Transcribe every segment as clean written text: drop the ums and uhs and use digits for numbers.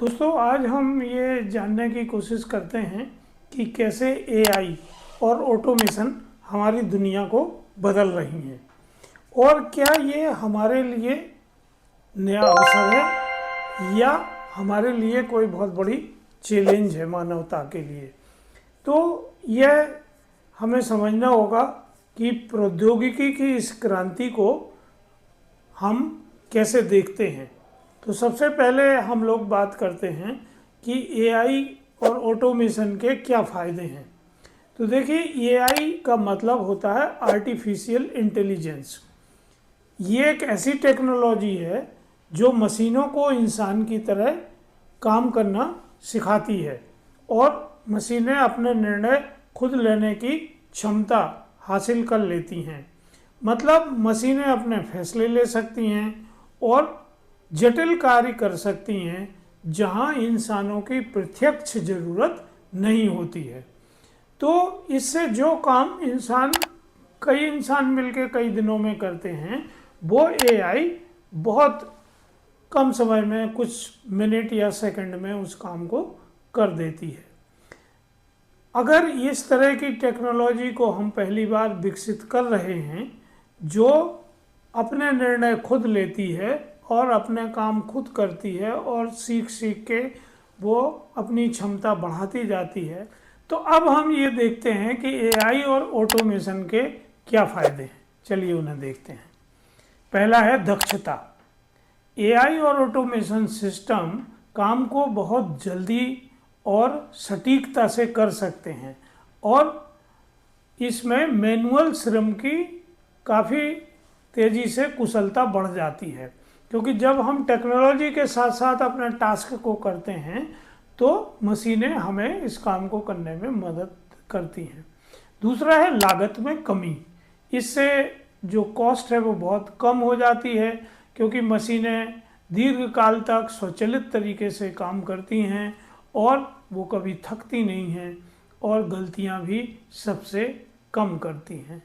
दोस्तों, आज हम ये जानने की कोशिश करते हैं कि कैसे एआई और ऑटोमेशन हमारी दुनिया को बदल रही हैं और क्या ये हमारे लिए नया अवसर है या हमारे लिए कोई बहुत बड़ी चैलेंज है मानवता के लिए। तो यह हमें समझना होगा कि प्रौद्योगिकी की इस क्रांति को हम कैसे देखते हैं। तो सबसे पहले हम लोग बात करते हैं कि एआई और ऑटोमेशन के क्या फ़ायदे हैं। तो देखिए, एआई का मतलब होता है आर्टिफिशियल इंटेलिजेंस। ये एक ऐसी टेक्नोलॉजी है जो मशीनों को इंसान की तरह काम करना सिखाती है और मशीनें अपने निर्णय खुद लेने की क्षमता हासिल कर लेती हैं। मतलब मशीनें अपने फैसले ले सकती हैं और जटिल कार्य कर सकती हैं जहां इंसानों की प्रत्यक्ष ज़रूरत नहीं होती है। तो इससे जो काम कई इंसान मिलकर कई दिनों में करते हैं, वो एआई बहुत कम समय में, कुछ मिनट या सेकंड में उस काम को कर देती है। अगर इस तरह की टेक्नोलॉजी को हम पहली बार विकसित कर रहे हैं, जो अपने निर्णय खुद लेती है और अपने काम खुद करती है और सीख सीख के वो अपनी क्षमता बढ़ाती जाती है, तो अब हम ये देखते हैं कि एआई और ऑटोमेशन के क्या फ़ायदे हैं। चलिए उन्हें देखते हैं। पहला है दक्षता। एआई और ऑटोमेशन सिस्टम काम को बहुत जल्दी और सटीकता से कर सकते हैं और इसमें मैनुअल श्रम की काफ़ी तेज़ी से कुशलता बढ़ जाती है, क्योंकि जब हम टेक्नोलॉजी के साथ साथ अपने टास्क को करते हैं तो मशीनें हमें इस काम को करने में मदद करती हैं। दूसरा है लागत में कमी। इससे जो कॉस्ट है वो बहुत कम हो जाती है, क्योंकि मशीनें दीर्घकाल तक स्वचालित तरीके से काम करती हैं और वो कभी थकती नहीं हैं और गलतियां भी सबसे कम करती हैं।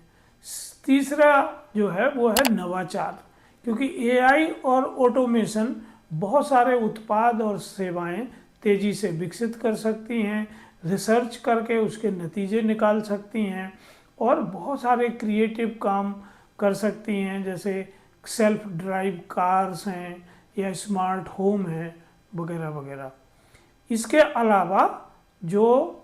तीसरा जो है वो है नवाचार, क्योंकि एआई और ऑटोमेशन बहुत सारे उत्पाद और सेवाएं तेज़ी से विकसित कर सकती हैं, रिसर्च करके उसके नतीजे निकाल सकती हैं और बहुत सारे क्रिएटिव काम कर सकती हैं, जैसे सेल्फ ड्राइव कार्स हैं या स्मार्ट होम है वगैरह वगैरह। इसके अलावा जो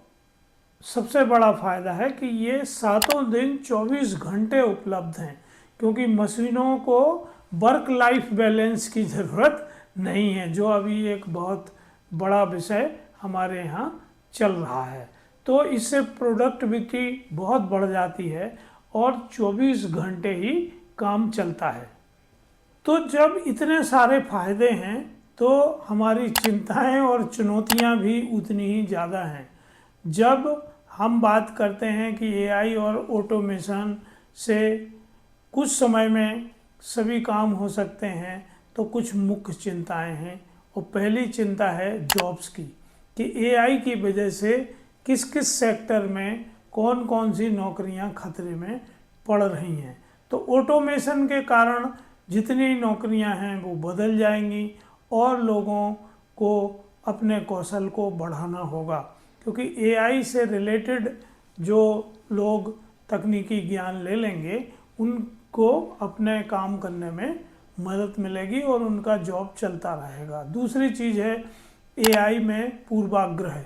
सबसे बड़ा फ़ायदा है कि ये सातों दिन 24 घंटे उपलब्ध हैं, क्योंकि मशीनों को वर्क लाइफ बैलेंस की ज़रूरत नहीं है, जो अभी एक बहुत बड़ा विषय हमारे यहाँ चल रहा है। तो इससे प्रोडक्टिविटी बहुत बढ़ जाती है और 24 घंटे ही काम चलता है। तो जब इतने सारे फायदे हैं तो हमारी चिंताएं और चुनौतियां भी उतनी ही ज़्यादा हैं। जब हम बात करते हैं कि एआई और ऑटोमेशन से कुछ समय में सभी काम हो सकते हैं, तो कुछ मुख्य चिंताएं हैं। और पहली चिंता है जॉब्स की, कि एआई की वजह से किस किस सेक्टर में कौन कौन सी नौकरियां खतरे में पड़ रही हैं। तो ऑटोमेशन के कारण जितनी नौकरियां हैं वो बदल जाएंगी और लोगों को अपने कौशल को बढ़ाना होगा, क्योंकि एआई से रिलेटेड जो लोग तकनीकी ज्ञान ले लेंगे उनको अपने काम करने में मदद मिलेगी और उनका जॉब चलता रहेगा। दूसरी चीज़ है एआई में पूर्वाग्रह।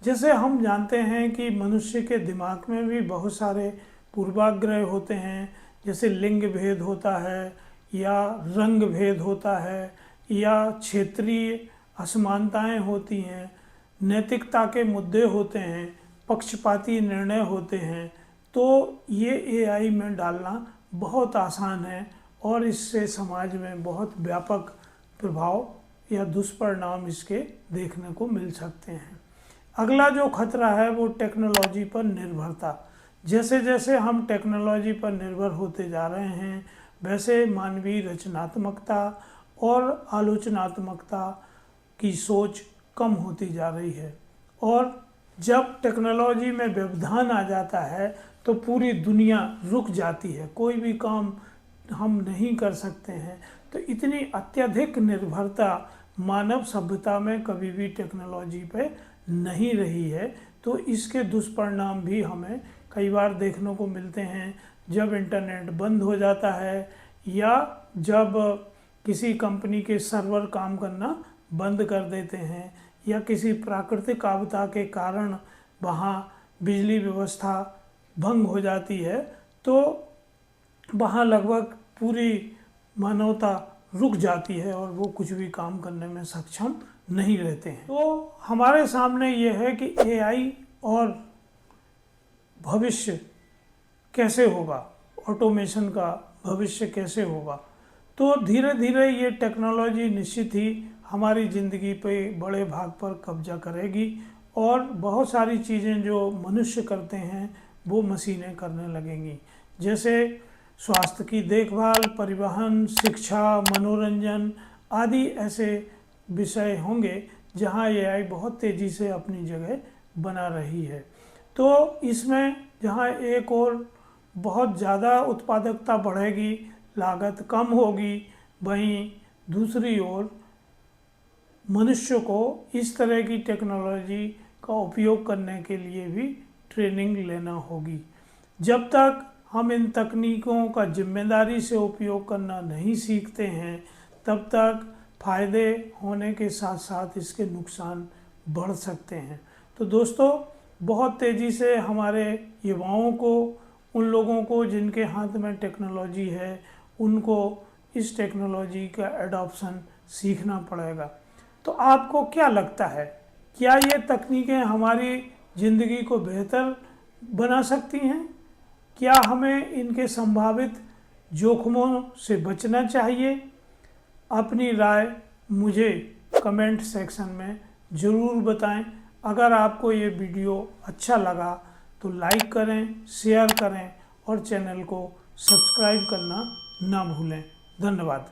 जैसे हम जानते हैं कि मनुष्य के दिमाग में भी बहुत सारे पूर्वाग्रह होते हैं, जैसे लिंग भेद होता है या रंग भेद होता है या क्षेत्रीय असमानताएं होती हैं, नैतिकता के मुद्दे होते हैं, पक्षपाती निर्णय होते हैं। तो ये एआई में डालना बहुत आसान है और इससे समाज में बहुत व्यापक प्रभाव या दुष्परिणाम इसके देखने को मिल सकते हैं। अगला जो खतरा है वो टेक्नोलॉजी पर निर्भरता। जैसे जैसे हम टेक्नोलॉजी पर निर्भर होते जा रहे हैं, वैसे मानवीय रचनात्मकता और आलोचनात्मकता की सोच कम होती जा रही है। और जब टेक्नोलॉजी में व्यवधान आ जाता है तो पूरी दुनिया रुक जाती है, कोई भी काम हम नहीं कर सकते हैं। तो इतनी अत्यधिक निर्भरता मानव सभ्यता में कभी भी टेक्नोलॉजी पे नहीं रही है। तो इसके दुष्परिणाम भी हमें कई बार देखने को मिलते हैं। जब इंटरनेट बंद हो जाता है या जब किसी कंपनी के सर्वर काम करना बंद कर देते हैं या किसी प्राकृतिक आपदा के कारण वहाँ बिजली व्यवस्था भंग हो जाती है, तो वहाँ लगभग पूरी मानवता रुक जाती है और वो कुछ भी काम करने में सक्षम नहीं रहते हैं। तो हमारे सामने ये है कि एआई और भविष्य कैसे होगा, ऑटोमेशन का भविष्य कैसे होगा। तो धीरे धीरे ये टेक्नोलॉजी निश्चित ही हमारी ज़िंदगी पे बड़े भाग पर कब्जा करेगी और बहुत सारी चीज़ें जो मनुष्य करते हैं वो मशीनें करने लगेंगी। जैसे स्वास्थ्य की देखभाल, परिवहन, शिक्षा, मनोरंजन आदि ऐसे विषय होंगे जहां एआई बहुत तेज़ी से अपनी जगह बना रही है। तो इसमें जहां एक और बहुत ज़्यादा उत्पादकता बढ़ेगी, लागत कम होगी, वहीं दूसरी ओर मनुष्य को इस तरह की टेक्नोलॉजी का उपयोग करने के लिए भी ट्रेनिंग लेना होगी। जब तक हम इन तकनीकों का जिम्मेदारी से उपयोग करना नहीं सीखते हैं, तब तक फ़ायदे होने के साथ साथ इसके नुकसान बढ़ सकते हैं। तो दोस्तों, बहुत तेज़ी से हमारे युवाओं को, उन लोगों को जिनके हाथ में टेक्नोलॉजी है, उनको इस टेक्नोलॉजी का एडॉप्शन सीखना पड़ेगा। तो आपको क्या लगता है, क्या ये तकनीकें हमारी ज़िंदगी को बेहतर बना सकती हैं? क्या हमें इनके संभावित जोखिमों से बचना चाहिए? अपनी राय मुझे कमेंट सेक्शन में ज़रूर बताएं। अगर आपको ये वीडियो अच्छा लगा तो लाइक करें, शेयर करें और चैनल को सब्सक्राइब करना ना भूलें। धन्यवाद।